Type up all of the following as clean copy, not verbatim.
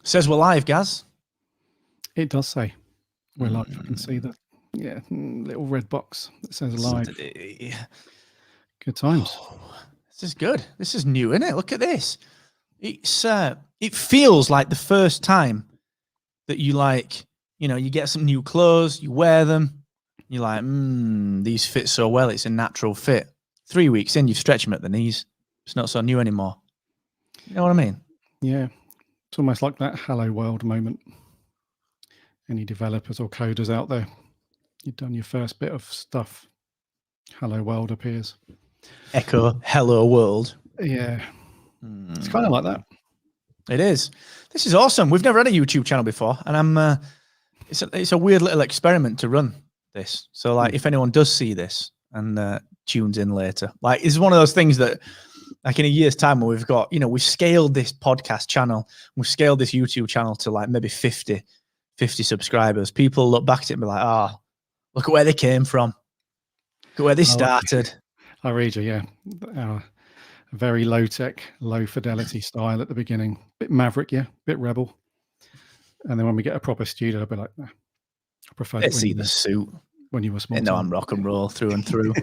Says we're live, Gaz. It does say we're live. I can see the little red box that says live. Good times. Oh, this is good. This is new, isn't it? Look at this. It feels like the first time that you you get some new clothes, you wear them, you're like, these fit so well. It's a natural fit. 3 weeks in, you stretch them at the knees. It's not so new anymore. You know what I mean? Yeah. It's almost like that Hello World moment. Any developers or coders out there, you've done your first bit of stuff. Hello World appears. Echo Hello World. Yeah. It's kind of like that. It is. This is awesome. We've never had a YouTube channel before, and it's a weird little experiment to run this. So if anyone does see this and tunes in later, it's one of those things that in a year's time when we've got, we've scaled this podcast channel, we've scaled this YouTube channel to maybe 50 subscribers. People look back at it and be like, look at where they came from. Look at where they started. I read you, yeah. Very low-tech, low-fidelity style at the beginning. Bit maverick, yeah. Bit rebel. And then when we get a proper studio, I'll be like, nah, I prefer Let's see the suit. When you were small. No, I'm rock and roll through and through.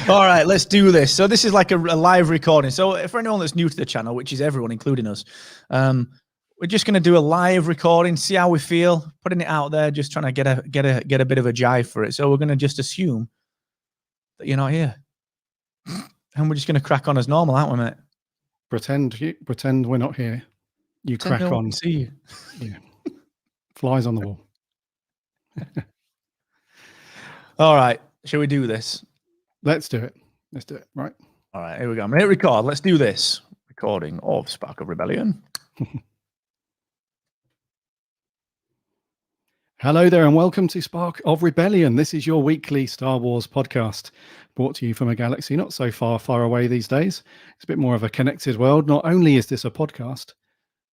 All right, let's do this. So this is like a live recording. So for anyone that's new to the channel, which is everyone, including us, we're just going to do a live recording, see how we feel, putting it out there, just trying to get a bit of a jive for it. So we're going to just assume that you're not here. And we're just going to crack on as normal, aren't we, mate? Pretend we're not here. You pretend crack on. See you. Yeah. Flies on the wall. All right. Shall we do this? Let's do it. Right. All right. Here we go. I'm going to hit record. Let's do this. Recording of Spark of Rebellion. Hello there and welcome to Spark of Rebellion. This is your weekly Star Wars podcast brought to you from a galaxy not so far away these days. It's a bit more of a connected world. Not only is this a podcast,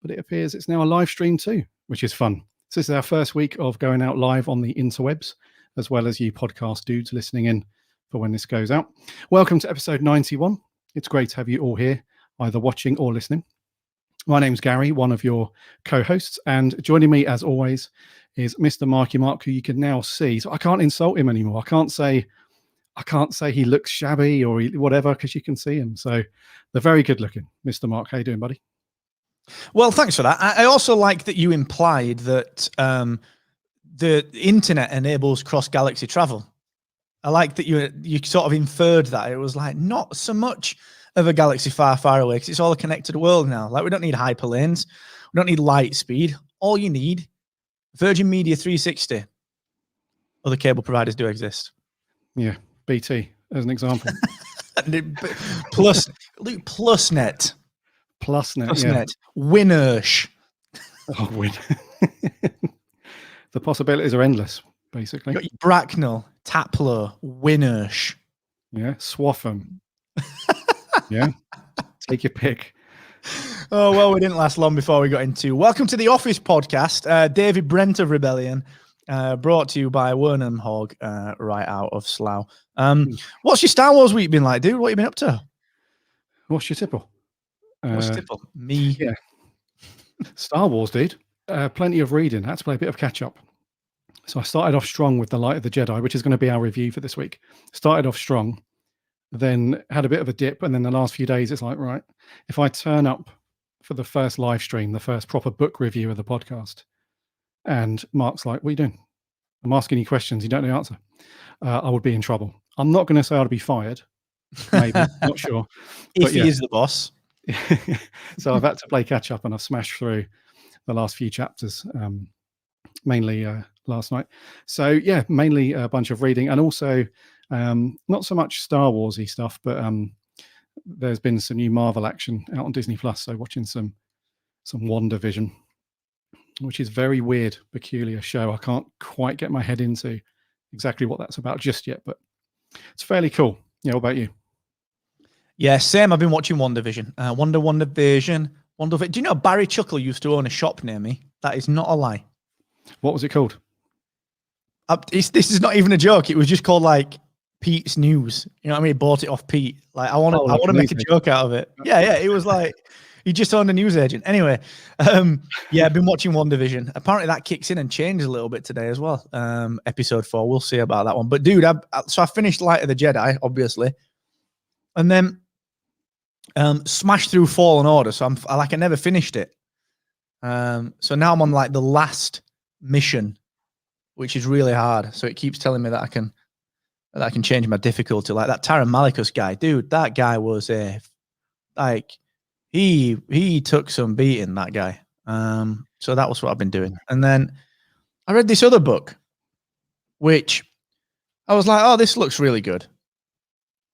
but it appears it's now a live stream too, which is fun. So this is our first week of going out live on the interwebs, as well as you podcast dudes listening in for when this goes out. Welcome to episode 91. It's great to have you all here, either watching or listening. My name's Gary, one of your co-hosts, and joining me as always is Mr. Marky Mark, who you can now see. So I can't insult him anymore. I can't say he looks shabby or whatever, because you can see him. So they're very good looking. Mr. Mark, how you doing, buddy? Well, thanks for that. I also like that you implied that the internet enables cross-galaxy travel. I like that you sort of inferred that. It was like not so much of a galaxy far away, because it's all a connected world now. Like, we don't need hyperlanes. We don't need light speed. All you need, Virgin Media 360. Other cable providers do exist. Yeah, BT as an example. Plusnet. Plusnet, yeah. Winnersh. Oh, win. The possibilities are endless, basically. You got your Bracknell, Taplow, Winnersh. Yeah, Swaffham. Yeah, take your pick. Oh, well, we didn't last long before we got into Welcome to the Office podcast. David Brent of Rebellion, brought to you by Wernham Hogg, right out of Slough. What's your Star Wars week been like, dude? What have you been up to? What's your tipple? What's your tipple? Me. Yeah. Star Wars, dude. Plenty of reading. Had to play a bit of catch up. So I started off strong with The Light of the Jedi, which is going to be our review for this week. Started off strong, then had a bit of a dip, and then the last few days it's like, right, if I turn up for the first live stream, the first proper book review of the podcast, and Mark's like, what are you doing? I'm asking you questions, you don't know the answer. I would be in trouble. I'm not going to say I'd be fired. Maybe, not sure. If he is the boss. So I've had to play catch up, and I've smashed through the last few chapters, mainly last night. So yeah, mainly a bunch of reading, and also not so much Star Warsy stuff, but there's been some new Marvel action out on Disney Plus. So watching some WandaVision, which is very weird, peculiar show. I can't quite get my head into exactly what that's about just yet, but it's fairly cool. Yeah, what about you? Yeah, same. I've been watching WandaVision. WandaVision. Do you know Barry Chuckle used to own a shop near me? That is not a lie. What was it called? This is not even a joke. It was just called like Pete's News. You know what I mean? Bought it off Pete. Like I want to make a joke out of it. Yeah. It was like He just owned a newsagent. Anyway, yeah, I've been watching WandaVision. Apparently that kicks in and changes a little bit today as well. Episode 4. We'll see about that one. But dude, so I finished Light of the Jedi, obviously, and then smashed through Fallen Order. So I never finished it. So now I'm on like the last mission, which is really hard. So it keeps telling me that I can change my difficulty. Like that Taron Malikus guy, dude. That guy was he took some beating, that guy. So that was what I've been doing. And then I read this other book, which I was like, oh, this looks really good.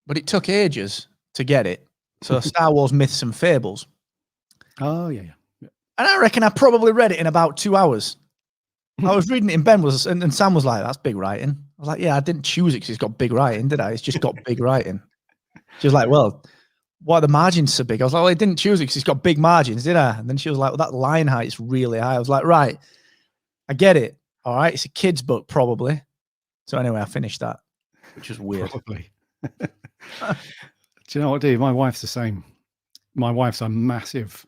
But it took ages to get it. So Star Wars Myths and Fables. Oh, yeah. And I reckon I probably read it in about 2 hours. I was reading it and and Sam was like, that's big writing. I was like, yeah, I didn't choose it because it's got big writing, did I? It's just got big writing. She was like, well, why are the margins so big? I was like, well, I didn't choose it because it's got big margins, did I? And then she was like, well, that line height's really high. I was like, right, I get it. All right, it's a kid's book, probably. So anyway, I finished that, which was weird. Probably. Do you know what, dude? My wife's the same. My wife's a massive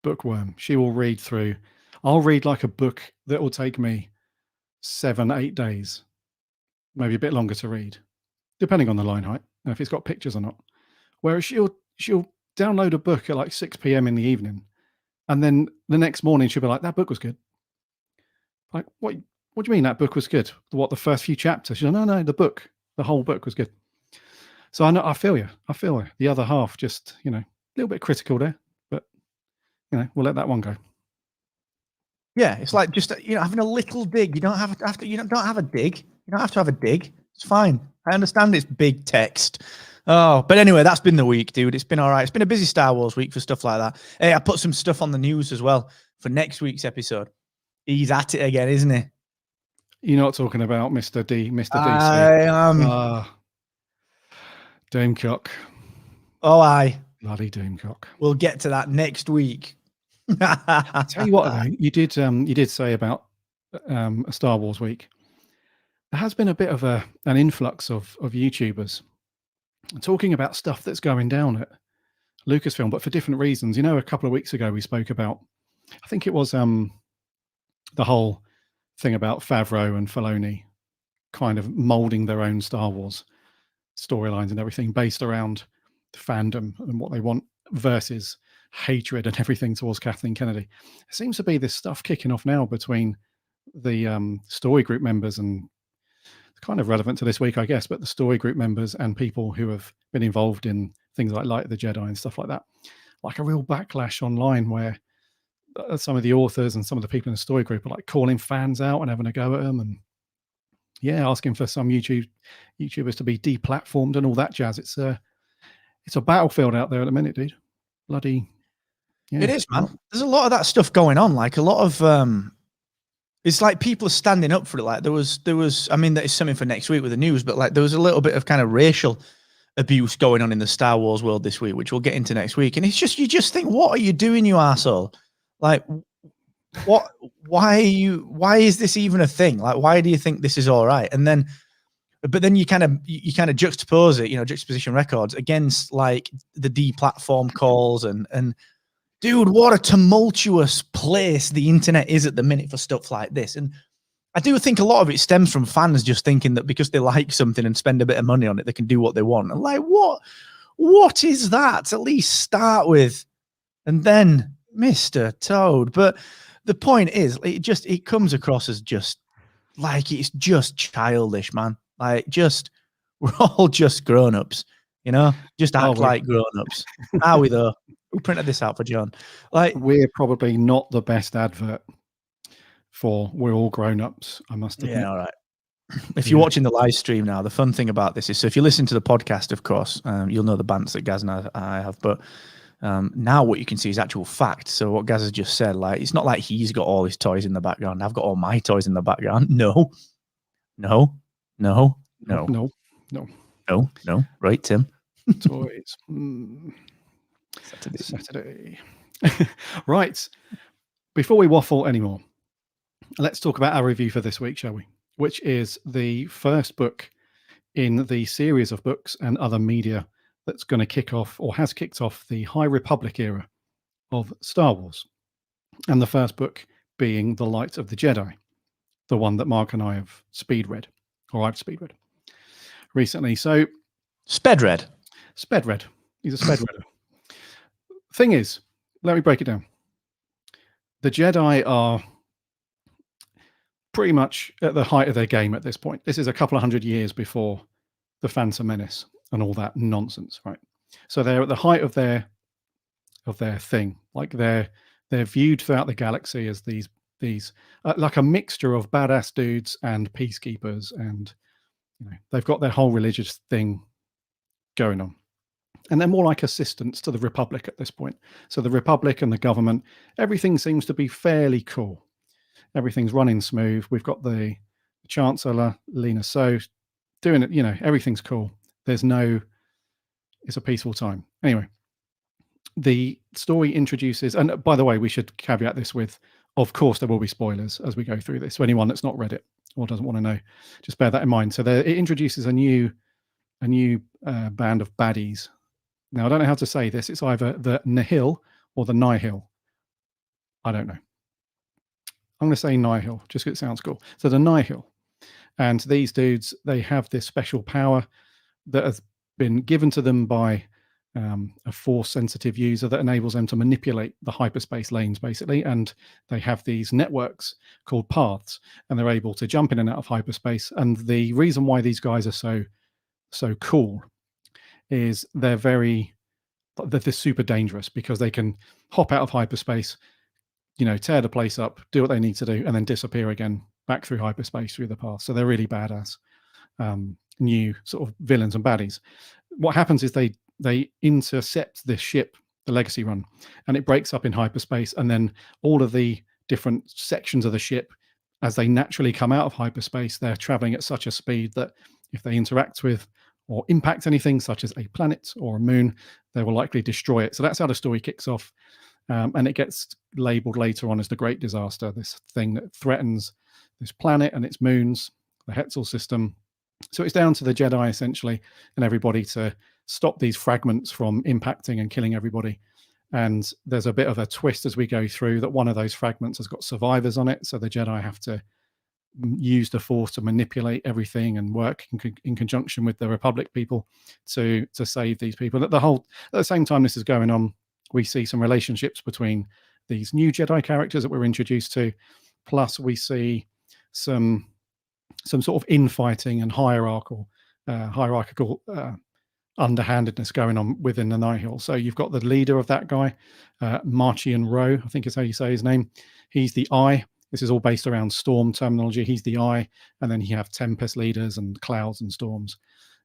bookworm. She will read through. I'll read like a book that will take me 7-8 days, maybe a bit longer to read, depending on the line height and if it's got pictures or not. Whereas she'll download a book at like 6 p.m. in the evening, and then the next morning she'll be like, "That book was good." Like, what do you mean that book was good? What, the first few chapters? She's like, no, the whole book was good. So I feel you. The other half just, a little bit critical there, but we'll let that one go. Yeah, it's like just having a little dig. You don't have to. You don't have a dig. You don't have to have a dig. It's fine. I understand it's big text. Oh, but anyway, that's been the week, dude. It's been all right. It's been a busy Star Wars week for stuff like that. Hey, I put some stuff on the news as well for next week's episode. He's at it again, isn't he? You're not talking about Mr. D, Mr. DC. I am. Doomcock. Oh, aye. Bloody Doomcock. We'll get to that next week. Tell you what, though, you did say about a Star Wars week. There has been a bit of an influx of YouTubers talking about stuff that's going down at Lucasfilm, but for different reasons. A couple of weeks ago we spoke about, I think it was the whole thing about Favreau and Filoni kind of molding their own Star Wars storylines and everything based around fandom and what they want versus hatred and everything towards Kathleen Kennedy. There seems to be this stuff kicking off now between the story group members, and it's kind of relevant to this week, I guess, but the story group members and people who have been involved in things like Light of the Jedi and stuff like that, like a real backlash online where some of the authors and some of the people in the story group are like calling fans out and having a go at them, and asking for some YouTubers to be deplatformed and all that jazz. It's a battlefield out there at the minute, dude. Bloody. Yeah. It is, man. There's a lot of that stuff going on. Like a lot of it's like people are standing up for it. Like there was. I mean, that is something for next week with the news, but like there was a little bit of kind of racial abuse going on in the Star Wars world this week, which we'll get into next week. And it's just, you just think, what are you doing, you arsehole? Like, what? Why is this even a thing? Like, why do you think this is all right? And then, but then you kind of juxtapose it, Juxtaposition Records against like the deplatform calls and dude, what a tumultuous place the internet is at the minute for stuff like this. And I do think a lot of it stems from fans just thinking that because they like something and spend a bit of money on it, they can do what they want. And like, what is that? At least start with, and then Mr. Toad. But the point is, it comes across as just like it's just childish, man. Like we're all just grown-ups, just act like grown-ups. Are we though? Who printed this out for John? Like, we're probably not the best advert for we're all grown-ups, I must admit. Yeah, all right. If you're watching the live stream now, the fun thing about this is, so if you listen to the podcast, of course, you'll know the bants that Gaz and I have, but now what you can see is actual fact. So what Gaz has just said, like, it's not like he's got all his toys in the background. I've got all my toys in the background. No. Right, Tim? Toys. Saturday. Right. Before we waffle anymore, let's talk about our review for this week, shall we? Which is the first book in the series of books and other media that's going to kick off, or has kicked off, the High Republic era of Star Wars. And the first book being The Light of the Jedi, the one that Mark and I have speed read, or I've speed read recently. So Sped read. sped read. He's a sped reader. Thing is, let me break it down. The Jedi are pretty much at the height of their game at this point. This is a couple of hundred years before the Phantom Menace and all that nonsense, right? So they're at the height of their thing. Like they're viewed throughout the galaxy as these like a mixture of badass dudes and peacekeepers, and they've got their whole religious thing going on. And they're more like assistants to the Republic at this point. So the Republic and the government, everything seems to be fairly cool. Everything's running smooth. We've got the Chancellor, Lena So, doing it, everything's cool. It's a peaceful time. Anyway, the story introduces, and by the way, we should caveat this with, of course, there will be spoilers as we go through this. So anyone that's not read it or doesn't want to know, just bear that in mind. So it introduces a new band of baddies. Now, I don't know how to say this. It's either the Nihil or the Nihil. I don't know. I'm going to say Nihil just because it sounds cool. So the Nihil. And these dudes, they have this special power that has been given to them by a force-sensitive user that enables them to manipulate the hyperspace lanes, basically. And they have these networks called paths, and they're able to jump in and out of hyperspace. And the reason why these guys are so cool is they're super dangerous because they can hop out of hyperspace, tear the place up, do what they need to do, and then disappear again back through hyperspace through the path. So they're really badass new sort of villains and baddies. What happens is they intercept this ship, the Legacy Run, and it breaks up in hyperspace, and then all of the different sections of the ship, as they naturally come out of hyperspace, they're traveling at such a speed that if they interact with or impact anything such as a planet or a moon, they will likely destroy it. So that's how the story kicks off. And it gets labeled later on as the Great Disaster, this thing that threatens this planet and its moons, the Hetzel system. So it's down to the Jedi, essentially, and everybody to stop these fragments from impacting and killing everybody. And there's a bit of a twist as we go through that one of those fragments has got survivors on it. So the Jedi have to use the Force to manipulate everything and work in conjunction with the Republic people to save these people. At the same time this is going on, we see some relationships between these new Jedi characters that we're introduced to, plus we see some sort of infighting and hierarchical underhandedness going on within the Nihil. So you've got the leader of that guy, Marchion Ro, I think is how you say his name. He's the Eye. This is all based around storm terminology. He's the Eye, and then you have Tempest leaders and clouds and storms.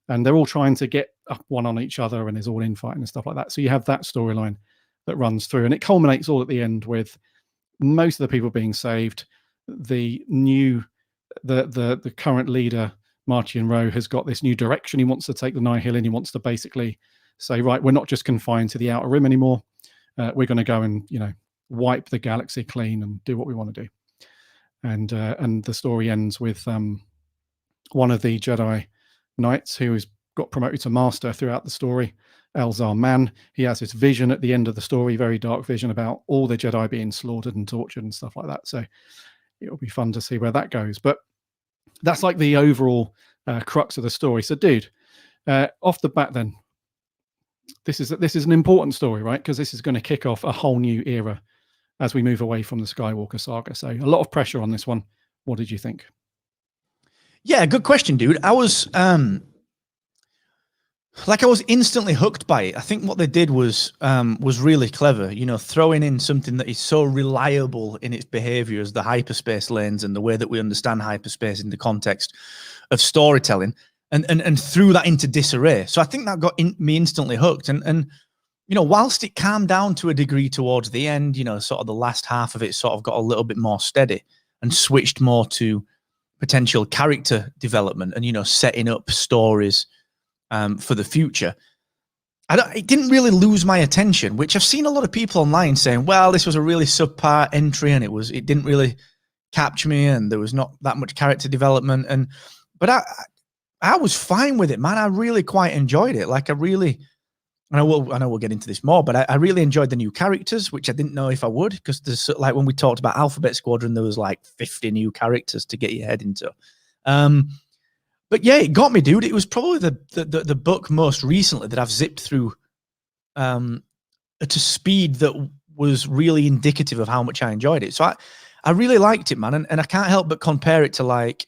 And they're all trying to get up one on each other, and there's all infighting and stuff like that. So you have that storyline that runs through, and it culminates all at the end with most of the people being saved. The current leader, Marchion Ro, has got this new direction he wants to take the Nihil in. He wants to basically say, right, we're not just confined to the Outer Rim anymore. We're going to go and wipe the galaxy clean and do what we want to do. And the story ends with one of the Jedi Knights who has got promoted to Master throughout the story, Elzar Mann. He has this vision at the end of the story, very dark vision about all the Jedi being slaughtered and tortured and stuff like that. So it'll be fun to see where that goes. But that's like the overall crux of the story. So, dude, off the bat, then, this is an important story, right? Because this is going to kick off a whole new era as we move away from the Skywalker saga. So, a lot of pressure on this one. What did you think? Yeah, good question, dude. I was instantly hooked by it. I think what they did was really clever, throwing in something that is so reliable in its behavior as the hyperspace lanes and the way that we understand hyperspace in the context of storytelling, and threw that into disarray. So I think that got me instantly hooked. And whilst it calmed down to a degree towards the end, sort of the last half of it sort of got a little bit more steady and switched more to potential character development and, setting up stories for the future. It didn't really lose my attention, which I've seen a lot of people online saying, well, this was a really subpar entry and it didn't really capture me and there was not that much character development. But I was fine with it, man. I really quite enjoyed it. Like I really and I know we'll get into this more, but I really enjoyed the new characters, which I didn't know if I would, because there's like when we talked about Alphabet Squadron, there was like 50 new characters to get your head into. But yeah, it got me, dude. It was probably the book most recently that I've zipped through at a speed that was really indicative of how much I enjoyed it. So I really liked it, man, and I can't help but compare it to like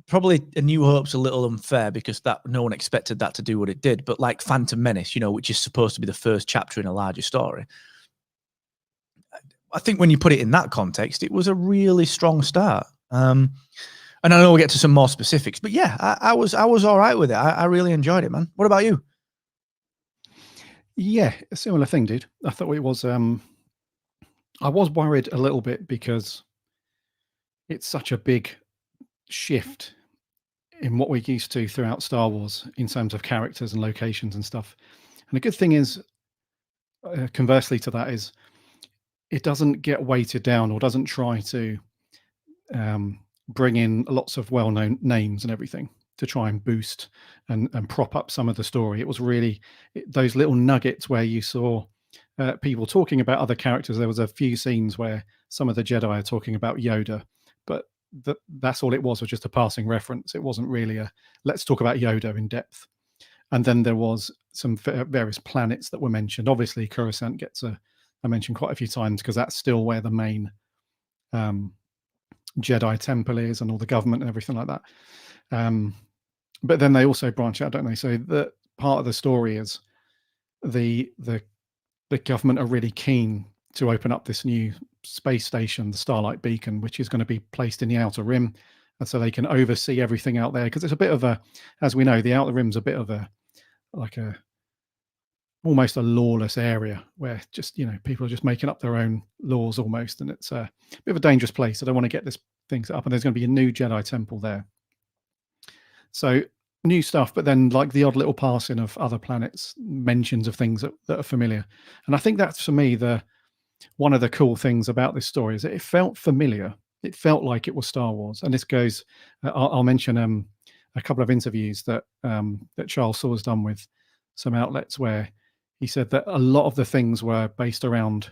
probably A New Hope's a little unfair because that no one expected that to do what it did, but like Phantom Menace, which is supposed to be the first chapter in a larger story. I think when you put it in that context, it was a really strong start. And I know we'll get to some more specifics, but yeah, I was all right with it. I really enjoyed it, man. What about you? Yeah, a similar thing, dude. I thought it was. I was worried a little bit because it's such a big shift in what we're used to throughout Star Wars in terms of characters and locations and stuff. And the good thing is, conversely to that, is it doesn't get weighted down or doesn't try to bring in lots of well-known names and everything to try and boost and prop up some of the story. It was really those little nuggets where you saw people talking about other characters. There was a few scenes where some of the Jedi are talking about Yoda, but that's all it was just a passing reference. It wasn't really a let's talk about Yoda in depth. And then there was some various planets that were mentioned. Obviously, Coruscant gets a mention quite a few times because that's still where the main Jedi temple is and all the government and everything like that. But then they also branch out, don't they? So the part of the story is the government are really keen to open up this new space station, the Starlight Beacon, which is going to be placed in the Outer Rim, and so they can oversee everything out there. Because it's a bit of a, as we know, the Outer Rim's a bit of a almost a lawless area where just people are just making up their own laws almost, and it's a bit of a dangerous place. I don't want to get this thing set up, and there's going to be a new Jedi temple there. So new stuff, but then like the odd little passing of other planets, mentions of things that are familiar. And I think that's for me one of the cool things about this story is that it felt familiar. It felt like it was Star Wars. And this goes, I'll mention a couple of interviews that Charles Saw's done with some outlets where he said that a lot of the things were based around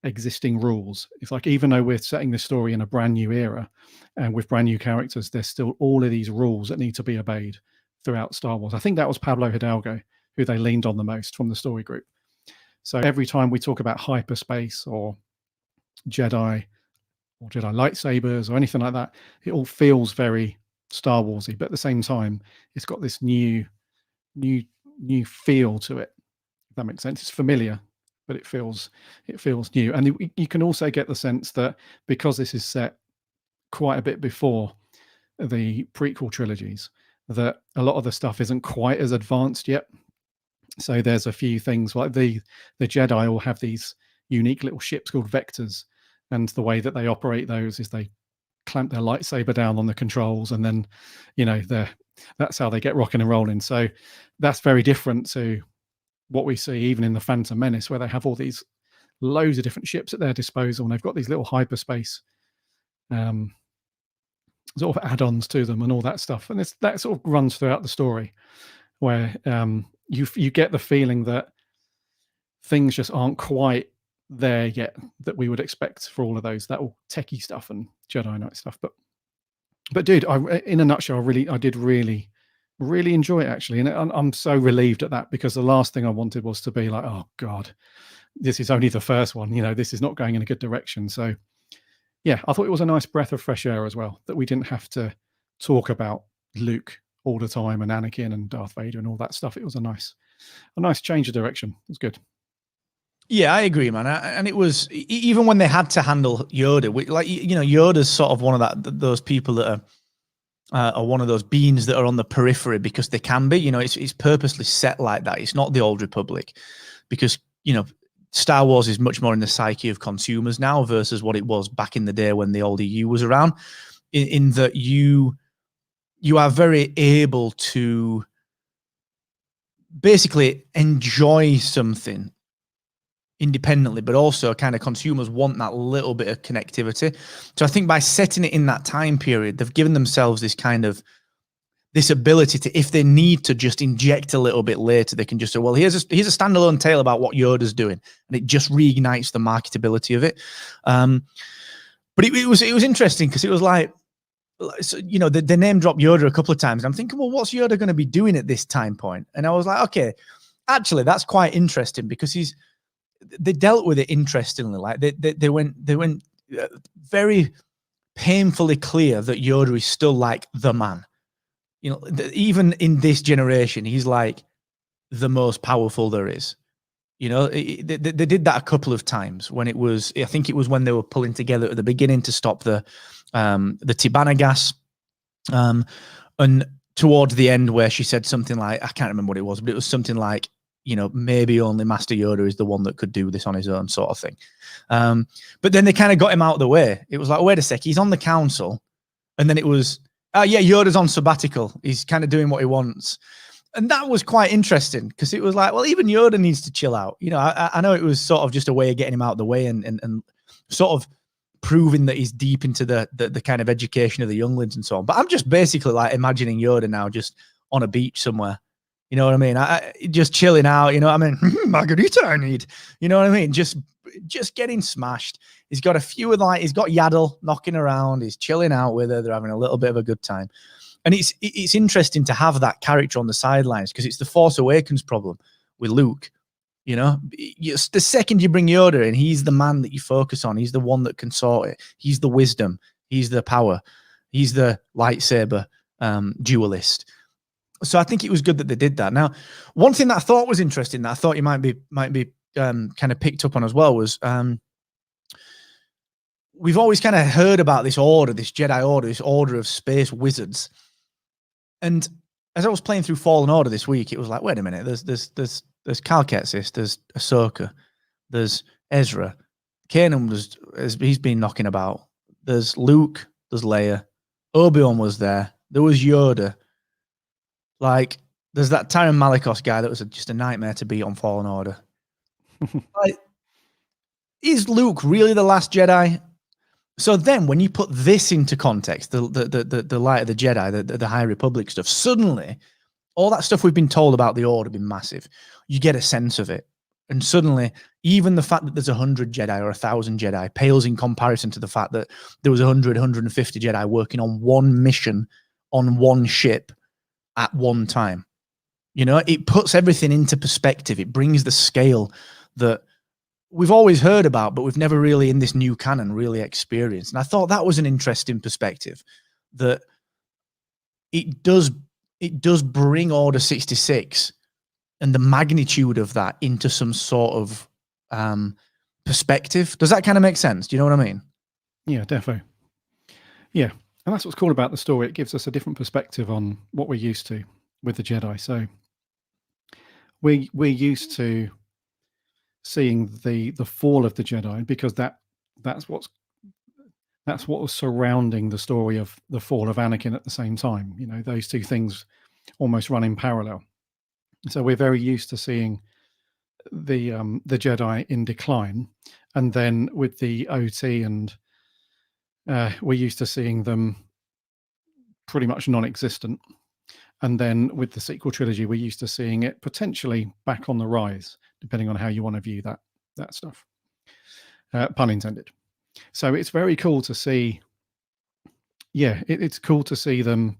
existing rules. It's like, even though we're setting the story in a brand new era and with brand new characters, there's still all of these rules that need to be obeyed throughout Star Wars. I think that was Pablo Hidalgo who they leaned on the most from the story group. So every time we talk about hyperspace or Jedi lightsabers or anything like that, it all feels very Star Warsy, but at the same time, it's got this new feel to it. If that makes sense. It's familiar, but it feels new. And you can also get the sense that because this is set quite a bit before the prequel trilogies, that a lot of the stuff isn't quite as advanced yet. So there's a few things like the Jedi all have these unique little ships called vectors, and the way that they operate those is they clamp their lightsaber down on the controls, and then that's how they get rocking and rolling. So that's very different to what we see even in the Phantom Menace, where they have all these loads of different ships at their disposal, and they've got these little hyperspace sort of add-ons to them and all that stuff. And that sort of runs throughout the story, where you get the feeling that things just aren't quite there yet that we would expect for all of those, that all techie stuff and Jedi Knight stuff. But dude, in a nutshell, I did really enjoy it, actually. And I'm so relieved at that, because the last thing I wanted was to be like, oh God, this is only the first one. This is not going in a good direction. So yeah, I thought it was a nice breath of fresh air as well, that we didn't have to talk about Luke all the time and Anakin and Darth Vader and all that stuff. It was a nice change of direction. It was good. Yeah, I agree, man. And it was, even when they had to handle Yoda, Yoda's sort of one of those people that are one of those beings that are on the periphery because they can be. It's purposely set like that. It's not the Old Republic, because Star Wars is much more in the psyche of consumers now versus what it was back in the day when the old EU was around. In that you are very able to basically enjoy something independently, but also kind of consumers want that little bit of connectivity. So I think by setting it in that time period, they've given themselves this this ability to, if they need to just inject a little bit later, they can just say, well, here's a standalone tale about what Yoda's doing, and it just reignites the marketability of it. But it was interesting because it was like, so, you know, they name dropped Yoda a couple of times. I'm thinking, well, what's Yoda going to be doing at this time point? And I was like, okay, actually, that's quite interesting because they dealt with it interestingly. Like they went very painfully clear that Yoda is still like the man. You know, even in this generation, he's like the most powerful there is. You know, they did that a couple of times when it was, I think it was when they were pulling together at the beginning to stop the Tibanna gas. And towards the end where she said something like, I can't remember what it was, but it was something like, you know, maybe only Master Yoda is the one that could do this on his own, sort of thing. But then they kind of got him out of the way. It was like, wait a sec, he's on the council. And then it was, yeah, Yoda's on sabbatical. He's kind of doing what he wants. And that was quite interesting because it was like, well, even Yoda needs to chill out. You know, I know it was sort of just a way of getting him out of the way and sort of proving that he's deep into the kind of education of the younglings and so on. But I'm just basically like imagining Yoda now just on a beach somewhere. You know what I mean? Just chilling out, you know what I mean? Margarita I need. You know what I mean? Just getting smashed. He's got a few of he's got Yaddle knocking around. He's chilling out with her. They're having a little bit of a good time. And it's interesting to have that character on the sidelines because it's the Force Awakens problem with Luke. You know, the second you bring Yoda in, he's the man that you focus on. He's the one that can sort it. He's the wisdom. He's the power. He's the lightsaber duelist. So I think it was good that they did that. Now, one thing that I thought was interesting that I thought you might be kind of picked up on as well was we've always kind of heard about this order, this Jedi order, this order of space wizards. And as I was playing through Fallen Order this week, it was like, wait a minute, there's Cal Kestis, there's Ahsoka, there's Ezra, Kanan he's been knocking about. There's Luke, there's Leia, Obi-Wan was there was Yoda. Like, there's that Taron Malikos guy that was just a nightmare to beat on Fallen Order. Like, is Luke really the last Jedi? So then when you put this into context, the Light of the Jedi, the High Republic stuff, suddenly all that stuff we've been told about the Order being massive, you get a sense of it. And suddenly, even the fact that there's 100 Jedi or 1,000 Jedi pales in comparison to the fact that there was 100, 150 Jedi working on one mission on one ship at one time. You know, it puts everything into perspective. It brings the scale that we've always heard about, but we've never really in this new canon really experienced. And I thought that was an interesting perspective, that it does bring Order 66 and the magnitude of that into some sort of perspective. Does that kind of make sense? Do you know what I mean? Yeah, defo. Yeah. And that's what's cool about the story. It gives us a different perspective on what we're used to with the Jedi. So we're used to seeing the fall of the Jedi because that's what was surrounding the story of the fall of Anakin at the same time. You know, those two things almost run in parallel. So we're very used to seeing the Jedi in decline, and then with the OT and we're used to seeing them pretty much non-existent. And then with the sequel trilogy, we're used to seeing it potentially back on the rise, depending on how you want to view that stuff. Pun intended. So it's very cool to see. Yeah, it's cool to see them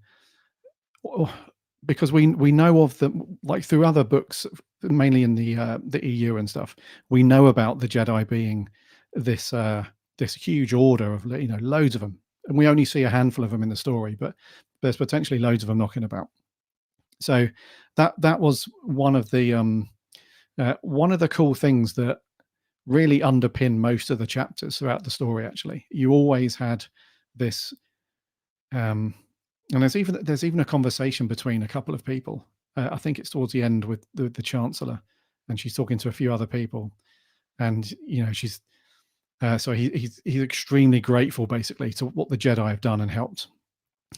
because we know of them, like through other books, mainly in the EU and stuff. We know about the Jedi being this huge order of, you know, loads of them, and we only see a handful of them in the story, but there's potentially loads of them knocking about. So that was one of the cool things that really underpin most of the chapters throughout the story. Actually, you always had this, and there's even a conversation between a couple of people. I think it's towards the end with the Chancellor, and she's talking to a few other people, and you know she's so he's extremely grateful basically to what the Jedi have done and helped.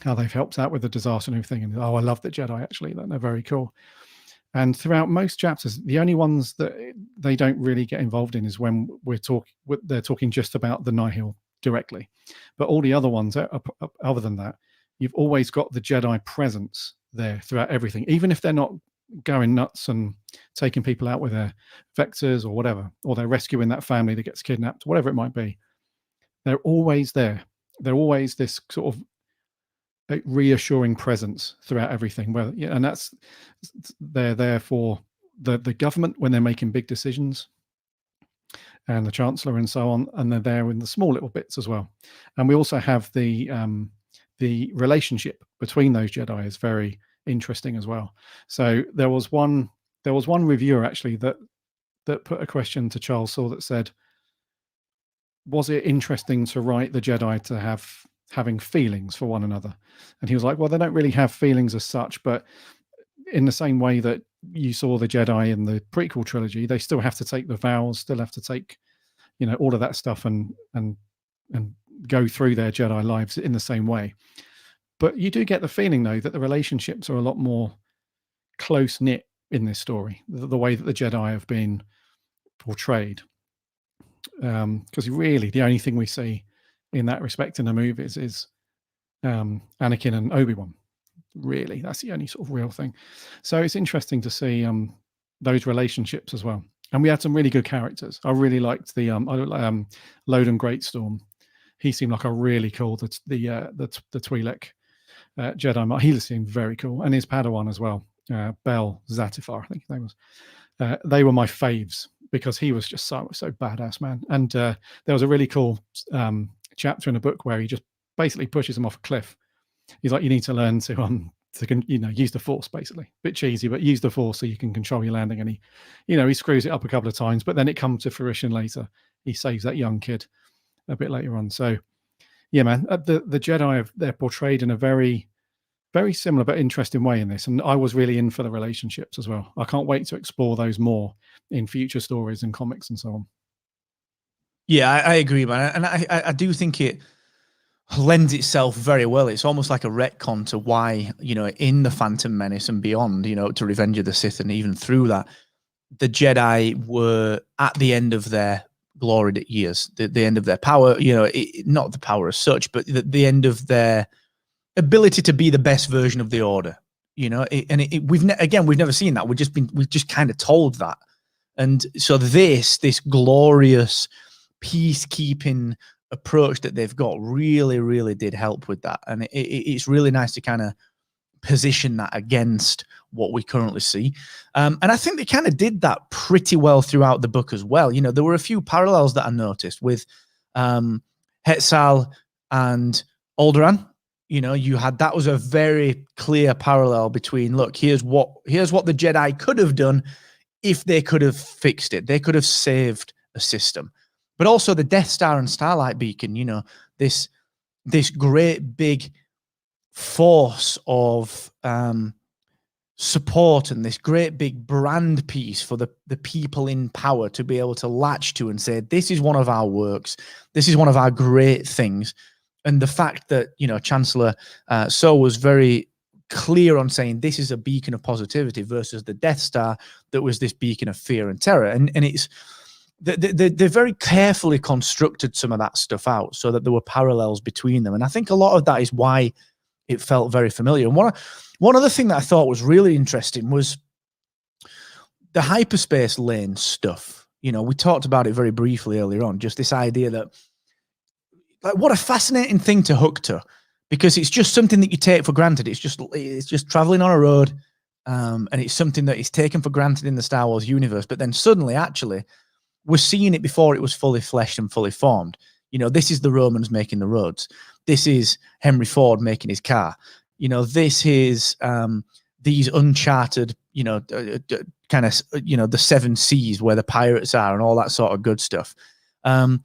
How they've helped out with the disaster and everything. And I love the Jedi, actually. They're very cool. And throughout most chapters, the only ones that they don't really get involved in is when they're talking just about the Nihil directly. But all the other ones, other than that, you've always got the Jedi presence there throughout everything, even if they're not going nuts and taking people out with their vectors or whatever, or they're rescuing that family that gets kidnapped, whatever it might be. They're always there. They're always this sort of a reassuring presence throughout everything. Well, yeah, and they're there for the government when they're making big decisions, and the chancellor and so on, and they're there in the small little bits as well. And we also have the relationship between those Jedi is very interesting as well. So there was one reviewer actually that put a question to Charles Soule that said, was it interesting to write the Jedi to having feelings for one another? And he was like, well, they don't really have feelings as such, but in the same way that you saw the Jedi in the prequel trilogy, they still have to take the vows, still have to take, all of that stuff and go through their Jedi lives in the same way. But you do get the feeling, though, that the relationships are a lot more close-knit in this story, the way that the Jedi have been portrayed. Because really the only thing we see in that respect in the movies is Anakin and Obi-Wan. Really, that's the only sort of real thing. So it's interesting to see those relationships as well. And we had some really good characters. I really liked the Loden Greatstorm. He seemed like a really cool the Twi'lek Jedi. He seemed very cool, and his Padawan as well, Bel Zatifar, I think his name was. They were my faves because he was just so badass, man. And there was a really cool chapter in a book where he just basically pushes him off a cliff. He's like, you need to learn to use the Force, basically. Bit cheesy, but use the Force so you can control your landing. And he screws it up a couple of times, but then it comes to fruition later. He saves that young kid a bit later on. So yeah, man, the Jedi, they're portrayed in a very, very similar but interesting way in this. And I was really in for the relationships as well. I can't wait to explore those more in future stories and comics and so on. Yeah, I agree, man. And I do think it lends itself very well. It's almost like a retcon to why, in the Phantom Menace and beyond, to Revenge of the Sith and even through that, the Jedi were at the end of their glory years, the end of their power, not the power as such, but the end of their ability to be the best version of the Order, we've never seen that. We've just kind of told that. And so this glorious peacekeeping approach that they've got really, really did help with that. And it's really nice to kind of position that against what we currently see. And I think they kind of did that pretty well throughout the book as well. There were a few parallels that I noticed with Hetzal and Alderaan. That was a very clear parallel between, look, here's what the Jedi could have done if they could have fixed it. They could have saved a system. But also the Death Star and Starlight Beacon, this great big force of support and this great big brand piece for the people in power to be able to latch to and say, this is one of our works, this is one of our great things. And the fact that, Chancellor Soule was very clear on saying this is a beacon of positivity versus the Death Star that was this beacon of fear and terror. And it's... They very carefully constructed some of that stuff out so that there were parallels between them. And I think a lot of that is why it felt very familiar. And one other thing that I thought was really interesting was the hyperspace lane stuff. We talked about it very briefly earlier on, just this idea that, like, what a fascinating thing to hook to, because it's just something that you take for granted. It's just traveling on a road, and it's something that is taken for granted in the Star Wars universe. But then suddenly, actually, we're seeing it before it was fully fleshed and fully formed. This is the Romans making the roads. This is Henry Ford making his car. This is these uncharted, kind of, the seven seas where the pirates are and all that sort of good stuff. And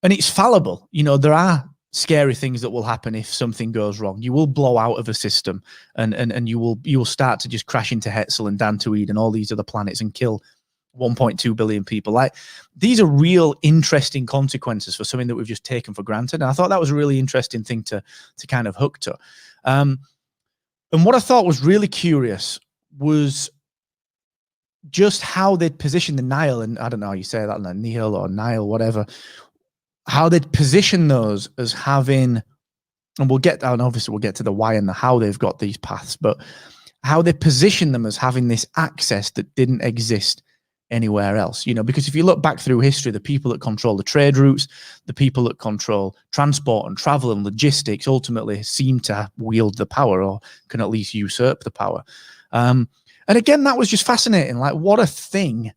it's fallible. There are scary things that will happen if something goes wrong. You will blow out of a system and you will start to just crash into Hetzal and Dantooine and all these other planets and kill 1.2 billion people. Like, these are real interesting consequences for something that we've just taken for granted. And I thought that was a really interesting thing to kind of hook to. And what I thought was really curious was just how they'd position the Nihil, and I don't know how you say that, Nihil or Nile, whatever, how they'd position those as having, and we'll get down, obviously we'll get to the why and the how they've got these paths, but how they position them as having this access that didn't exist anywhere else. Because if you look back through history, the people that control the trade routes, the people that control transport and travel and logistics ultimately seem to wield the power, or can at least usurp the power. And again, that was just fascinating. Like, what a thing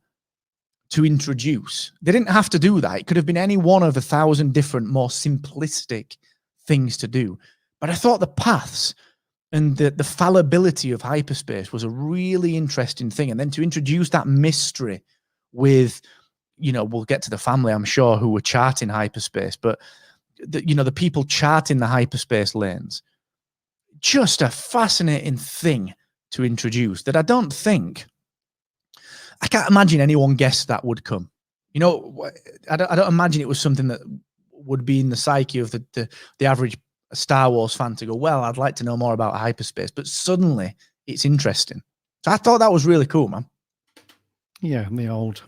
to introduce. They didn't have to do that. It could have been any one of 1,000 different, more simplistic things to do. But I thought the paths and the fallibility of hyperspace was a really interesting thing. And then to introduce that mystery with, we'll get to the family, I'm sure, who were charting hyperspace, but the people charting the hyperspace lanes, just a fascinating thing to introduce that I can't imagine anyone guessed that would come. I don't imagine it was something that would be in the psyche of the average Star Wars fan to go, well, I'd like to know more about hyperspace, but suddenly it's interesting. So I thought that was really cool, man. Yeah, and the old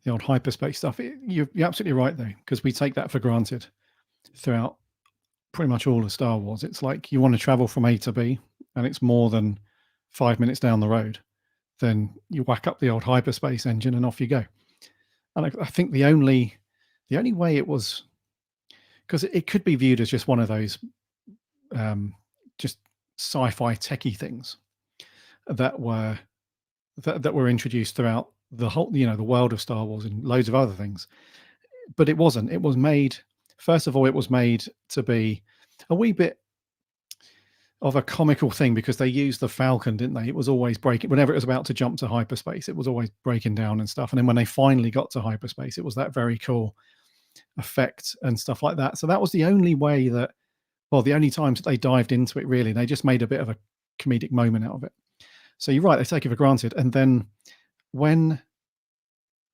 hyperspace stuff. You're absolutely right, though, because we take that for granted throughout pretty much all of Star Wars. It's like you want to travel from A to B, and it's more than 5 minutes down the road. Then you whack up the old hyperspace engine and off you go. And I think the only way it was, because it could be viewed as just one of those just sci-fi techie things that were introduced throughout the whole, the world of Star Wars and loads of other things. But it wasn't. It was made, first of all, it was made to be a wee bit of a comical thing, because they used the Falcon, didn't they? It was always breaking, whenever it was about to jump to hyperspace, it was always breaking down and stuff. And then when they finally got to hyperspace, it was that very cool effect and stuff like that. So that was the only way that, well, the only times that they dived into it, really. They just made a bit of a comedic moment out of it. So you're right, they take it for granted. And then when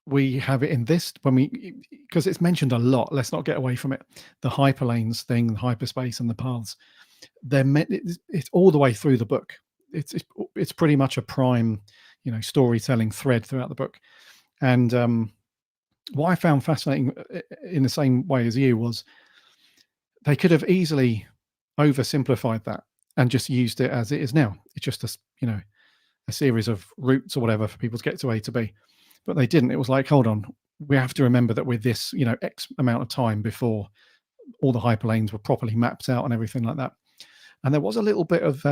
we have it in this, because it's mentioned a lot, let's not get away from it, the hyperlanes thing, the hyperspace and the paths, it's all the way through the book. It's pretty much a prime, storytelling thread throughout the book. And what I found fascinating in the same way as you was they could have easily oversimplified that and just used it as it is now. It's just a series of routes or whatever for people to get to A to B. But they didn't. It was like, hold on, we have to remember that with this, X amount of time before all the hyperlanes were properly mapped out and everything like that. And there was a little bit of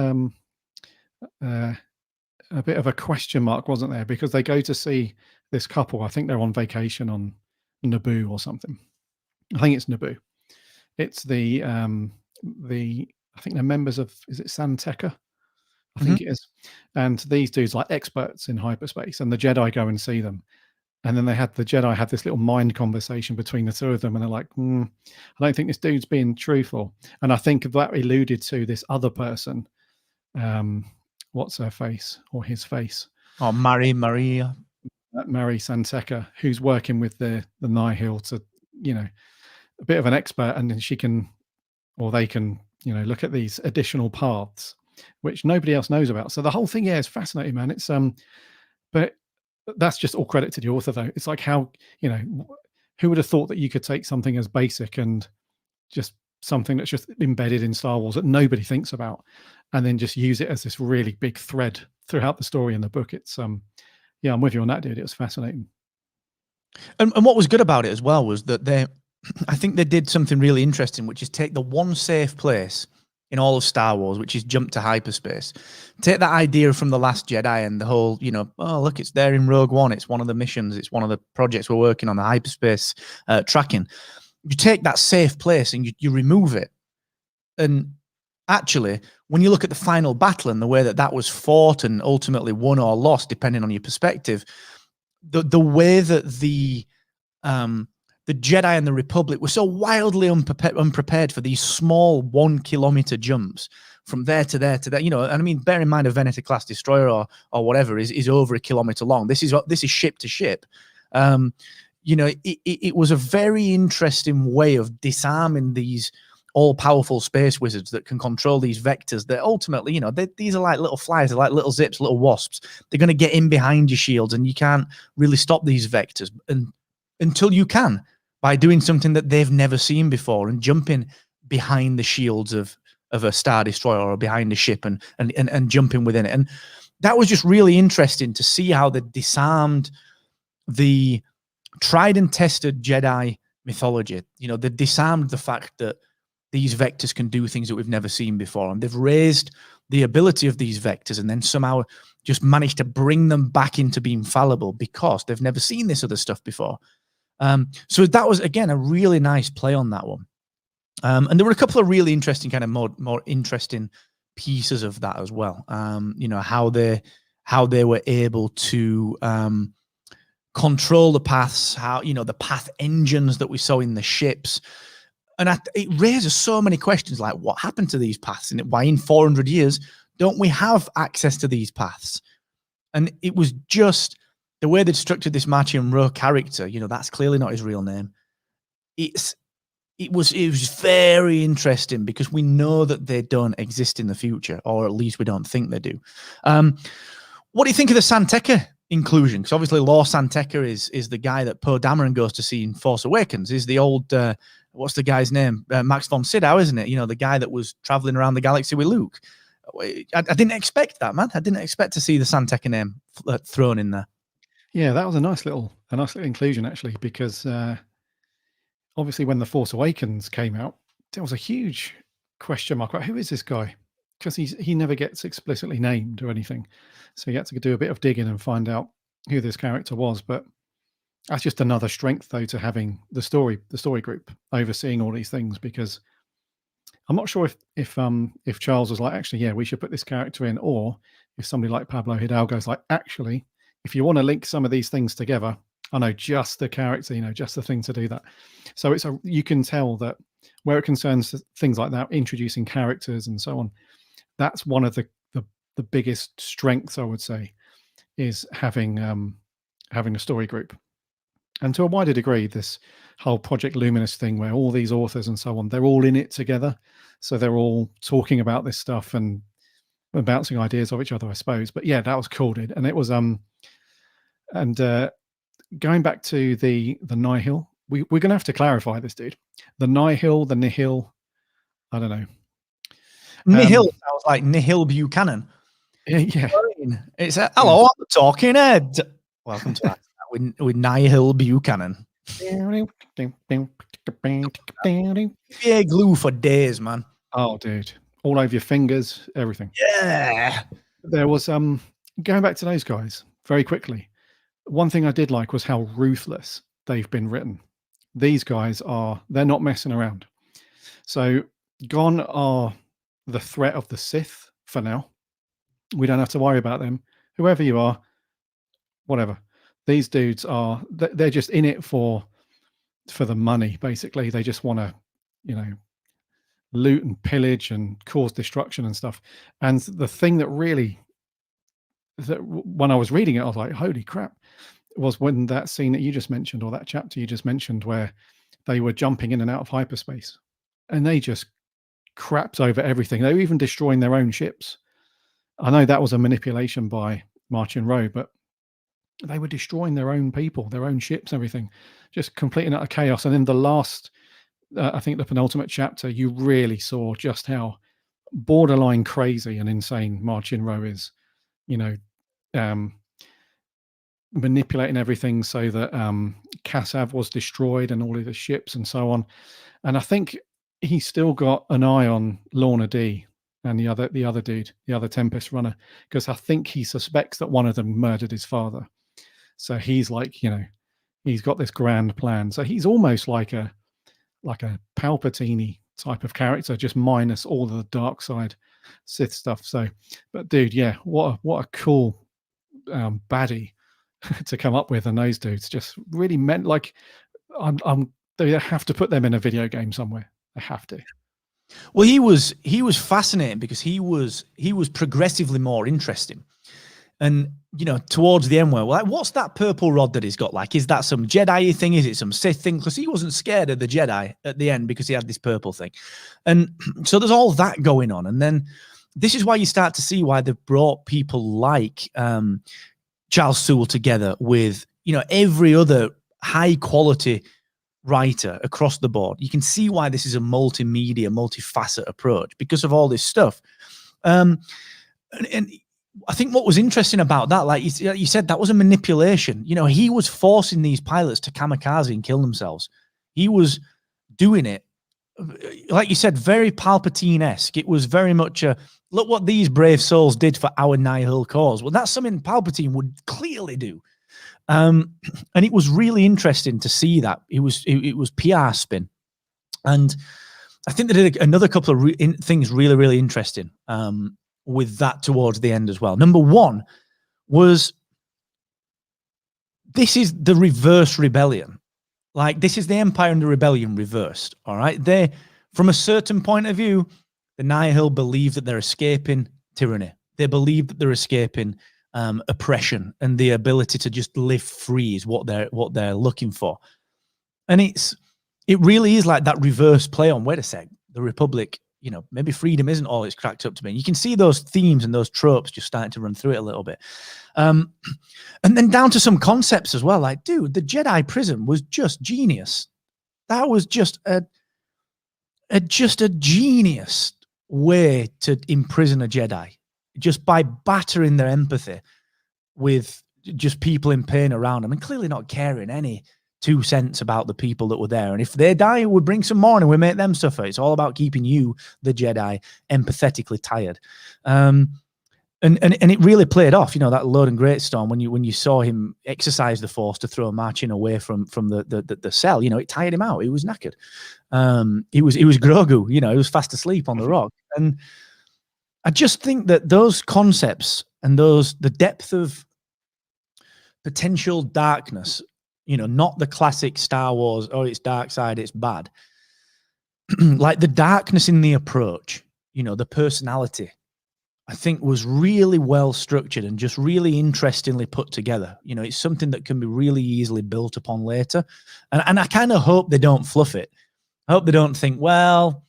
a question mark, wasn't there? Because they go to see this couple. I think they're on vacation on Naboo or something. I think it's Naboo. It's the I think they're members of, is it Santeca? I think it is. And these dudes like experts in hyperspace, and the Jedi go and see them. And then the Jedi had this little mind conversation between the two of them, and they're like, I don't think this dude's being truthful. And I think that alluded to this other person. What's her face or his face? Oh, Maria. Mary Santeca, who's working with the Nihil to, a bit of an expert, and then she can, or they can, look at these additional paths, which nobody else knows about. So the whole thing, is fascinating, man. It's but that's just all credit to the author, though. It's like how, who would have thought that you could take something as basic and just something that's just embedded in Star Wars that nobody thinks about, and then just use it as this really big thread throughout the story in the book. It's I'm with you on that, dude. It was fascinating. And what was good about it as well was that I think they did something really interesting, which is take the one safe place in all of Star Wars, which is jump to hyperspace. Take that idea from The Last Jedi and the whole, oh, look, it's there in Rogue One. It's one of the missions. It's one of the projects we're working on, the hyperspace tracking. You take that safe place and you remove it. And actually, when you look at the final battle and the way that was fought and ultimately won or lost, depending on your perspective, the way that the Jedi and the Republic were so wildly unprepared for these small 1 kilometer jumps from there to there to there. And I mean, bear in mind a Venator class destroyer or whatever is over 1 kilometer long. This is ship to ship. It was a very interesting way of disarming these all-powerful space wizards that can control these vectors that ultimately, these are like little flies, they're like little zips, little wasps. They're going to get in behind your shields, and you can't really stop these vectors until you can, by doing something that they've never seen before and jumping behind the shields of of a Star Destroyer or behind a ship and jumping within it. And that was just really interesting to see how they disarmed the tried and tested Jedi mythology. You know, they disarmed the fact that these vectors can do things that we've never seen before. And they've raised the ability of these vectors and then somehow just managed to bring them back into being fallible because they've never seen this other stuff before. So that was, again, a really nice play on that one. And there were a couple of really interesting kind of more interesting pieces of that as well. You know, how they were able to control the paths, how, you know, the path engines that we saw in the ships. And it raises so many questions like, what happened to these paths? And why in 400 years don't we have access to these paths? And it was just the way they structured this Marchion Ro character. You know, that's clearly not his real name. It was very interesting because we know that they don't exist in the future, or at least we don't think they do. What do you think of the Santeca inclusion? Because obviously Lor Santeca is the guy that Poe Dameron goes to see in Force Awakens. Is the old what's the guy's name? Max von Sydow, isn't it? You know, the guy that was traveling around the galaxy with Luke. I didn't expect that, man. I didn't expect to see the Santeca name thrown in there. Yeah, that was a nice little inclusion actually, because obviously when The Force Awakens came out, there was a huge question mark. Who is this guy? Because he never gets explicitly named or anything. So you had to do a bit of digging and find out who this character was. But that's just another strength, though, to having the story group overseeing all these things, because I'm not sure if Charles was like, actually, yeah, we should put this character in, or if somebody like Pablo Hidalgo's like, actually, if you want to link some of these things together, I know just the character, you know, just the thing to do that. So you can tell that where it concerns things like that, introducing characters and so on, that's one of the biggest strengths, I would say, is having a story group. And to a wider degree, this whole Project Luminous thing where all these authors and so on, they're all in it together. So they're all talking about this stuff and bouncing ideas off each other, I suppose. But yeah, that was cool, dude. And it was going back to the Nihil, we're going to have to clarify this, dude. The Nihil, the Nihil, I don't know. Nihil sounds like Nihil Buchanan. Yeah. It's hello, I'm the talking head. Welcome to that with Nihil Buchanan. Yeah, glue for days, man. Oh, dude. All over your fingers, everything. Yeah. There was going back to those guys very quickly. One thing I did like was how ruthless they've been written. These guys they're not messing around. So gone are the threat of the Sith for now. We don't have to worry about them. Whoever you are, whatever. These dudes they're just in it for the money, basically. They just want to, you know, loot and pillage and cause destruction and stuff. And the thing that really, when I was reading it, I was like, holy crap, was when that scene that you just mentioned, or that chapter you just mentioned, where they were jumping in and out of hyperspace and they just crapped over everything. They were even destroying their own ships. I know that was a manipulation by Marchion Ro, but they were destroying their own people, their own ships, everything, just complete and utter chaos. And in the last, I think the penultimate chapter, you really saw just how borderline crazy and insane Marchion Ro is, you know, manipulating everything so that Kassav was destroyed and all of the ships and so on. And I think he's still got an eye on Lorna D and the other dude, the other Tempest runner, because I think he suspects that one of them murdered his father. So he's like, you know, he's got this grand plan. So he's almost like a Palpatine type of character, just minus all the dark side Sith stuff. So, but dude, yeah, what a cool baddie to come up with. And those dudes just really meant, like, they have to put them in a video game somewhere. They have to. Well, he was fascinating because he was progressively more interesting. And, you know, towards the end, where, like, what's that purple rod that he's got? Like, is that some Jedi thing? Is it some Sith thing? Because he wasn't scared of the Jedi at the end because he had this purple thing. And so there's all that going on. And then this is why you start to see why they've brought people like Charles Sewell together with, you know, every other high quality writer across the board. You can see why this is a multimedia, multifaceted approach because of all this stuff. And I think what was interesting about that, like you said, that was a manipulation. You know, he was forcing these pilots to kamikaze and kill themselves. He was doing it, like you said, very Palpatine-esque. It was very much a, look what these brave souls did for our nihil cause. Well, that's something Palpatine would clearly do. And it was really interesting to see that. It was PR spin. And I think they did another couple of things really, really interesting with that towards the end as well. Number one was, this is the reverse rebellion. Like, this is the Empire and the Rebellion reversed, all right? They, from a certain point of view, the Nihil believe that they're escaping tyranny. They believe that they're escaping oppression, and the ability to just live free is what they're looking for. And it really is like that reverse play on, wait a sec, the Republic, you know, maybe freedom isn't all it's cracked up to be. You can see those themes and those tropes just starting to run through it a little bit. And then down to some concepts as well. Like, dude, the Jedi prison was just genius. That was just a genius way to imprison a Jedi, just by battering their empathy with just people in pain around them and clearly not caring any 2 cents about the people that were there. And if they die, we bring some more and we make them suffer. It's all about keeping you, the Jedi, empathetically tired. And it really played off, you know, that Load and Great Storm, when you saw him exercise the Force to throw Marchin away from the cell, you know, it tired him out. He was knackered. He was Grogu, you know, he was fast asleep on the rock. And I just think that those concepts and the depth of potential darkness, you know, not the classic Star Wars, oh, it's dark side, it's bad. Like the darkness in the approach, you know, the personality, I think was really well structured and just really interestingly put together. You know, it's something that can be really easily built upon later. And I kind of hope they don't fluff it. I hope they don't think, well,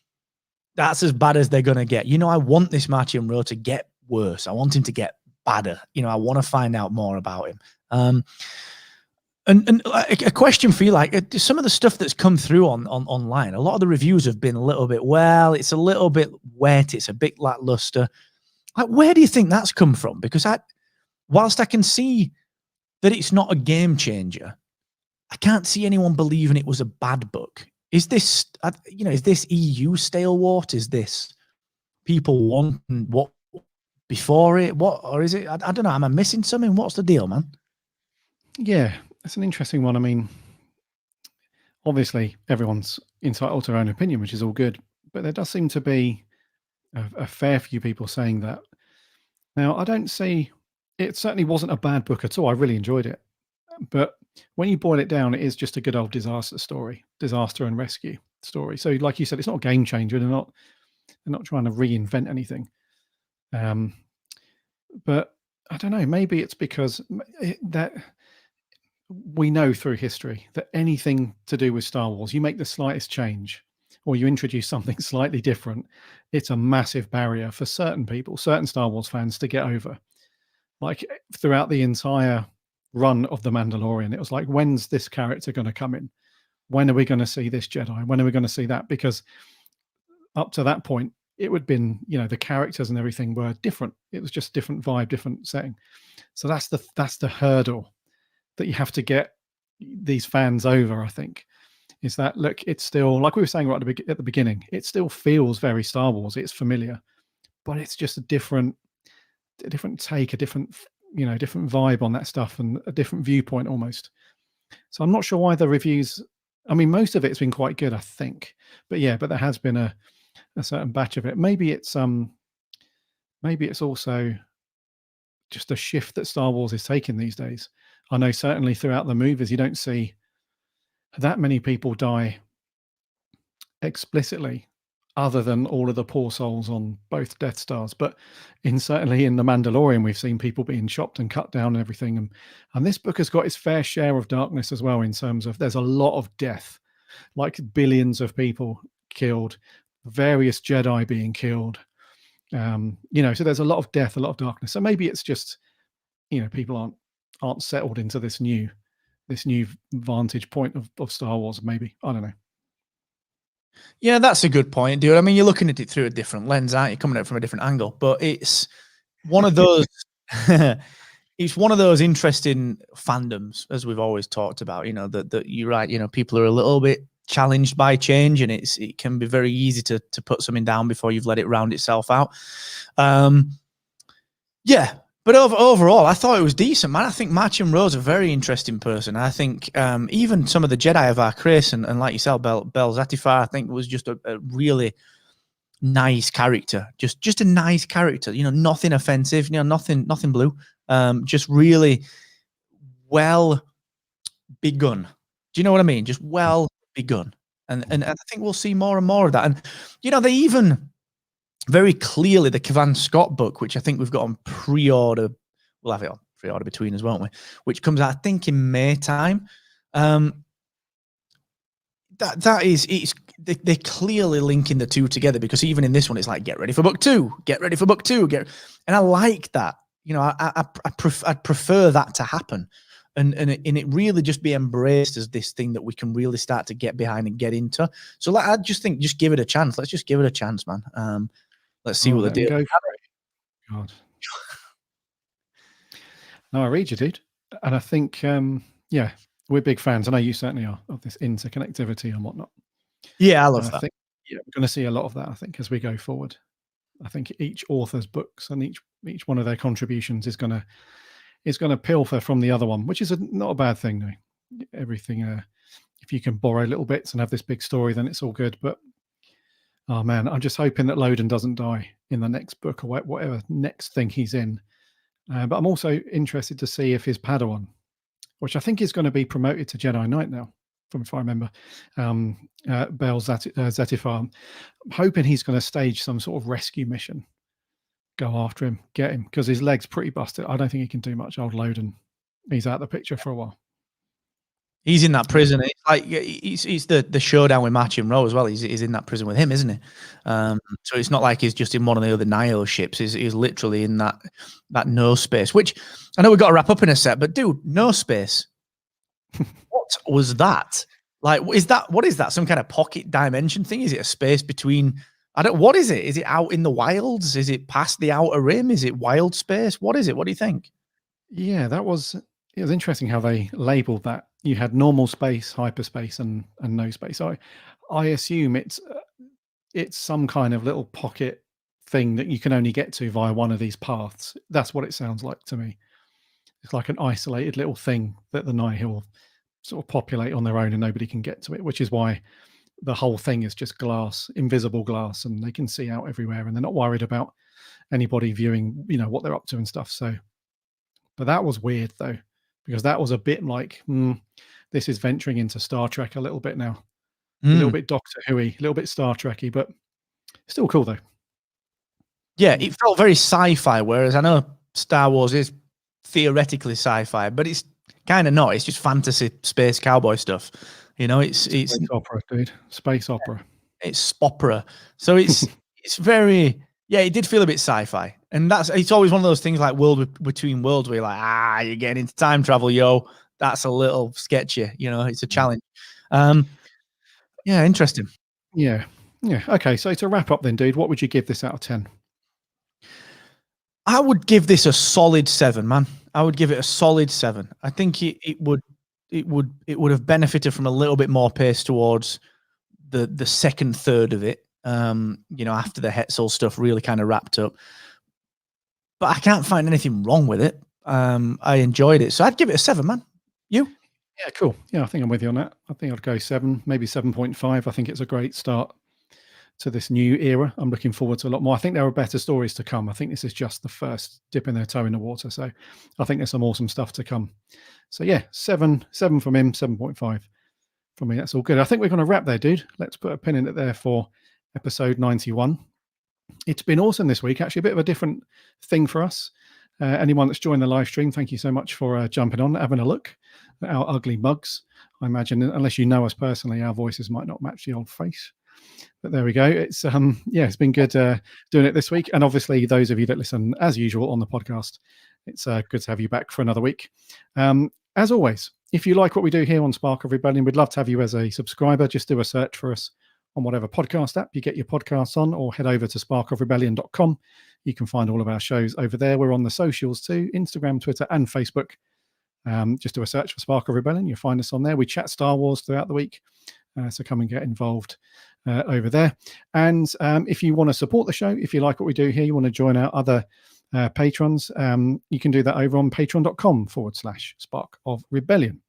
that's as bad as they're going to get. You know, I want this Marchion Ro to get worse. I want him to get badder. You know, I want to find out more about him. And a question for you, like some of the stuff that's come through on online, a lot of the reviews have been a little bit, well, it's a little bit wet. It's a bit lackluster. Like, where do you think that's come from? Because whilst I can see that it's not a game changer, I can't see anyone believing it was a bad book. Is this, you know, is this EU stalewart? Is this people wanting what before it? What, or is it? I don't know. Am I missing something? What's the deal, man? Yeah, it's an interesting one. I mean, obviously, everyone's entitled to their own opinion, which is all good. But there does seem to be a fair few people saying that. Now, I don't see, it certainly wasn't a bad book at all. I really enjoyed it. But when you boil it down, it is just a good old disaster and rescue story. So, like you said, it's not a game changer. They're not trying to reinvent anything. But I don't know. Maybe it's because that we know through history that anything to do with Star Wars, you make the slightest change or you introduce something slightly different, it's a massive barrier for certain people, certain Star Wars fans to get over. Like throughout the entire run of The Mandalorian, it was like, when's this character going to come in? When are we going to see this Jedi? When are we going to see that? Because up to that point, it would have been, you know, the characters and everything were different. It was just different vibe, different setting. So that's the hurdle that you have to get these fans over, I think, is that, look, it's still, like we were saying right at the beginning, it still feels very Star Wars. It's familiar, but it's just a different take, a different, you know, different vibe on that stuff and a different viewpoint almost. So I'm not sure why the reviews, I mean, most of it's been quite good, I think, but there has been a certain batch of it. Maybe it's also just a shift that Star Wars is taking these days. I know certainly throughout the movies, you don't see that many people die explicitly, other than all of the poor souls on both Death Stars. But certainly in The Mandalorian, we've seen people being chopped and cut down and everything. And this book has got its fair share of darkness as well, in terms of there's a lot of death, like billions of people killed, various Jedi being killed. You know, so there's a lot of death, a lot of darkness. So maybe it's just, you know, people aren't settled into this new this new vantage point of Star Wars. Maybe, I don't know. Yeah, that's a good point, dude. I mean, you're looking at it through a different lens, aren't you? Coming at it from a different angle, but it's one of those. It's one of those interesting fandoms, as we've always talked about. You know that you're right. You know, people are a little bit challenged by change, and it can be very easy to put something down before you've let it round itself out. Yeah, but overall, I thought it was decent, man. I think Marching Rose a very interesting person. I think even some of the Jedi of our Chris and like yourself, Bel Zatifar, I think was just a really nice character. Just a nice character. You know, nothing offensive. You know, nothing blue. Just really well begun. Do you know what I mean? Just well begun. And I think we'll see more and more of that. And you know, they even very clearly the Cavan Scott book, which I think we've got on pre-order. We'll have it on pre-order between us, won't we? Which comes out, I think, in May time. That is, they're clearly linking the two together, because even in this one, it's like, get ready for book two, get ready for book two, and I like that. You know, I'd prefer that to happen, and it really just be embraced as this thing that we can really start to get behind and get into. So like, I just think, just give it a chance. Let's just give it a chance, man. Let's see what they do. Go for it. God. No, I read you, dude, and I think yeah, we're big fans. I know you certainly are, of this interconnectivity and whatnot. Yeah, I love that. I think we're going to see a lot of that, I think, as we go forward. I think each author's books and each one of their contributions is going to pilfer from the other one, which is not a bad thing. No, everything. If you can borrow little bits and have this big story, then it's all good. But oh man, I'm just hoping that Loden doesn't die in the next book or whatever next thing he's in. But I'm also interested to see if his Padawan, which I think is going to be promoted to Jedi Knight now, if I remember, Bel Zatifar, I'm hoping he's going to stage some sort of rescue mission, go after him, get him, because his leg's pretty busted. I don't think he can do much. Old Loden, he's out of the picture for a while. He's in that prison. It's like he's the showdown with Marching Row as well. He's in that prison with him, isn't he? So it's not like he's just in one of the other Nihil ships. He's literally in that no space. Which I know we've got to wrap up in a sec, but dude, no space. What was that? Like, what is that? Some kind of pocket dimension thing? Is it a space between? What is it? Is it out in the wilds? Is it past the outer rim? Is it wild space? What is it? What do you think? Yeah, it was interesting how they labeled that. You had normal space, hyperspace, and no space. I assume it's some kind of little pocket thing that you can only get to via one of these paths. That's what it sounds like to me. It's like an isolated little thing that the Nihil sort of populate on their own and nobody can get to it, which is why the whole thing is just glass, invisible glass, and they can see out everywhere and they're not worried about anybody viewing, you know, what they're up to and stuff. So, but that was weird though, because that was a bit like, this is venturing into Star Trek a little bit now. A little bit Doctor Who-y, a little bit Star Trek-y, but still cool though. Yeah, it felt very sci-fi, whereas I know Star Wars is theoretically sci-fi, but it's kind of not. It's just fantasy space cowboy stuff. You know, it's space opera, dude. Space opera. It's opera. So it's it's very, yeah, it did feel a bit sci-fi. And it's always one of those things like World Between Worlds where you're like, you're getting into time travel, yo. That's a little sketchy, you know, it's a challenge. Yeah, interesting. Yeah. Okay, so to wrap up then, dude, what would you give this out of 10? I would give this a solid 7, man. I would give it a solid 7. I think it would have benefited from a little bit more pace towards the second third of it. You know, after the Hetzel stuff really kind of wrapped up. But I can't find anything wrong with it. I enjoyed it. So I'd give it a 7, man. You? Yeah, cool. Yeah, I think I'm with you on that. I think I'd go 7, maybe 7.5. I think it's a great start to this new era. I'm looking forward to a lot more. I think there are better stories to come. I think this is just the first dipping their toe in the water. So I think there's some awesome stuff to come. So yeah, 7 from him, 7.5 from me. That's all good. I think we're going to wrap there, dude. Let's put a pin in it there for episode 91. It's been awesome this week. Actually, a bit of a different thing for us. Anyone that's joined the live stream, thank you so much for jumping on, having a look at our ugly mugs. I imagine, unless you know us personally, our voices might not match the old face. But there we go. It's it's been good doing it this week. And obviously, those of you that listen, as usual, on the podcast, it's good to have you back for another week. As always, If you like what we do here on Spark of Rebellion, we'd love to have you as a subscriber. Just do a search for us on whatever podcast app you get your podcasts on, or head over to sparkofrebellion.com. You can find all of our shows over there. We're on the socials too, Instagram, Twitter, and Facebook. Just do a search for Spark of Rebellion. You'll find us on there. We chat Star Wars throughout the week, so come and get involved over there. And if you want to support the show, if you like what we do here, you want to join our other patrons, you can do that over on patreon.com/Spark of Rebellion.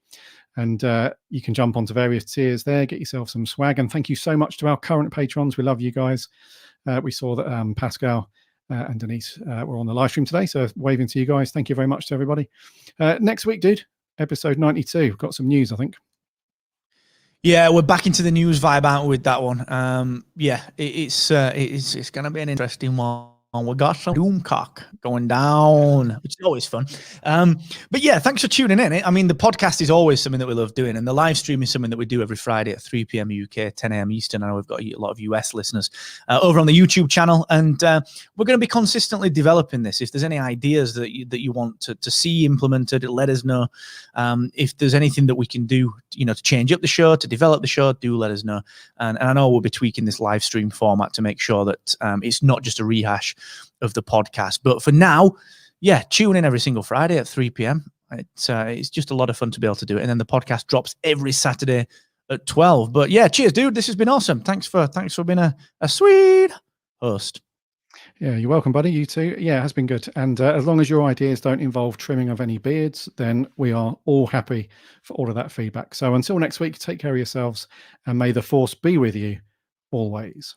And you can jump onto various tiers there, get yourself some swag. And thank you so much to our current patrons. We love you guys. We saw that Pascal and Denise were on the live stream today. So waving to you guys. Thank you very much to everybody. Next week, dude, episode 92. We've got some news, I think. Yeah, we're back into the news vibe, aren't we, with that one? It's going to be an interesting one. We got some Doomcock going down, which is always fun. But yeah, thanks for tuning in. I mean, the podcast is always something that we love doing, and the live stream is something that we do every Friday at 3 p.m. UK, 10 a.m. Eastern. I know we've got a lot of US listeners over on the YouTube channel, and we're going to be consistently developing this. If there's any ideas that you want to see implemented, let us know. If there's anything that we can do, to change up the show, to develop the show, do let us know. And I know we'll be tweaking this live stream format to make sure that it's not just a rehash of the podcast. But for now, yeah, tune in every single Friday at 3 p.m. It's just a lot of fun to be able to do it. And then the podcast drops every Saturday at 12. But yeah, cheers, dude. This has been awesome. Thanks for being a sweet host. Yeah, you're welcome, buddy. You too. Yeah, it has been good. And as long as your ideas don't involve trimming of any beards, then we are all happy for all of that feedback. So until next week, take care of yourselves, and may the Force be with you always.